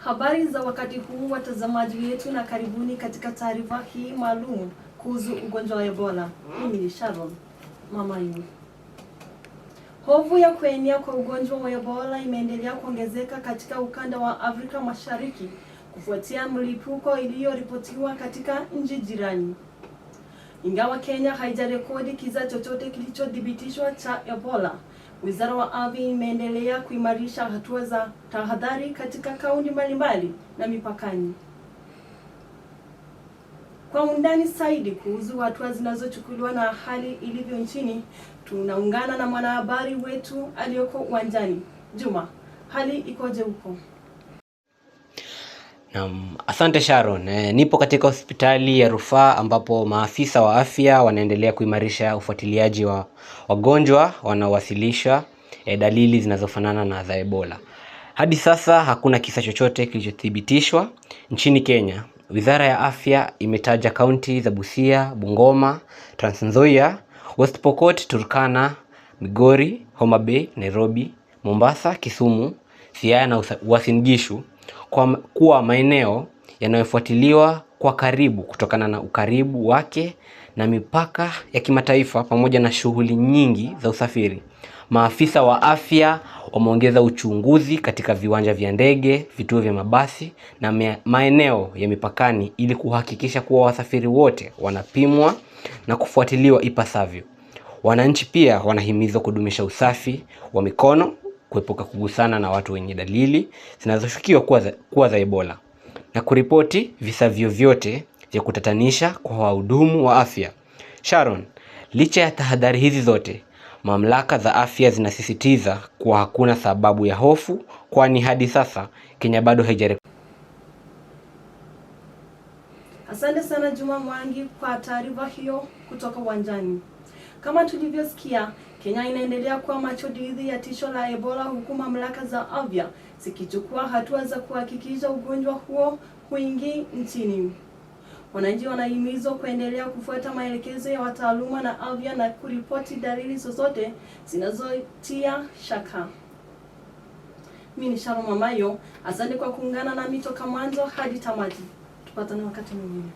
Habari za wakati huu watazamaji wetu, na karibuni katika taarifa hii maalum kuhusu ugonjwa wa Ebola. Mimi ni Sharon Mamayu. Hofu ya kuenea kwa ugonjwa wa Ebola imeendelea kuongezeka katika ukanda wa Afrika Mashariki kufuatia mlipuko iliyoripotiwa katika nchi jirani. Ingawa Kenya haijarekodi kisa chochote kilichodhibitishwa cha Ebola, Wizara wa Afya imeendelea kuimarisha hatua za tahadhari katika kaunti mbalimbali na mipakani. Kwa undani zaidi kuhusu hatua zinazochukuliwa na hali ilivyo nchini, tunaungana na mwanahabari wetu aliyoko uwanjani. Juma, hali ikoje huko? Asante Sharon. Nipo katika hospitali ya rufaa ambapo maafisa wa afya wanaendelea kuimarisha ufuatiliaji wa wagonjwa wanaowasilisha dalili zinazofanana na za Ebola. Hadi sasa hakuna kisa chochote kilichothibitishwa nchini Kenya. Wizara ya Afya imetaja kaunti za Busia, Bungoma, Trans Nzoia, West Pokot, Turkana, Migori, Homa Bay, Nairobi, Mombasa, Kisumu, Siaya na Uasin Gishu kuwa maeneo yanayofuatiliwa kwa karibu kutokana na ukaribu wake na mipaka ya kimataifa pamoja na shughuli nyingi za usafiri. Maafisa wa afya wameongeza uchunguzi katika viwanja vya ndege, vituo vya mabasi na maeneo ya mipakani ili kuhakikisha kuwa wasafiri wote wanapimwa na kufuatiliwa ipasavyo. Wananchi pia wanahimizwa kudumisha usafi wa mikono, kuepuka kugusana na watu wenye dalili zinazoshukiwa kuwa za Ebola, na kuripoti visa vyovyote vya kutatanisha kwa wahudumu wa afya. Sharon, licha ya tahadhari hizi zote, mamlaka za afya zinasisitiza kuwa hakuna sababu ya hofu, kwani hadi sasa Kenya bado haijarekodi. Asante sana Juma Mwangi kwa taarifa hiyo kutoka uwanjani. Kama tulivyosikia, Kenya inaendelea kuwa macho dhidi ya tisho la Ebola, huku mamlaka za afya zikichukua hatua za kuhakikisha ugonjwa huo huingii nchini. Wananchi wanahimizwa kuendelea kufuata maelekezo ya wataaluma na afya na kuripoti dalili zozote zinazotia shaka. Mimi ni Sharon Mamayo. Asante kwa kuungana nami toka mwanzo hadi tamati. Tupatane wakati mwingine.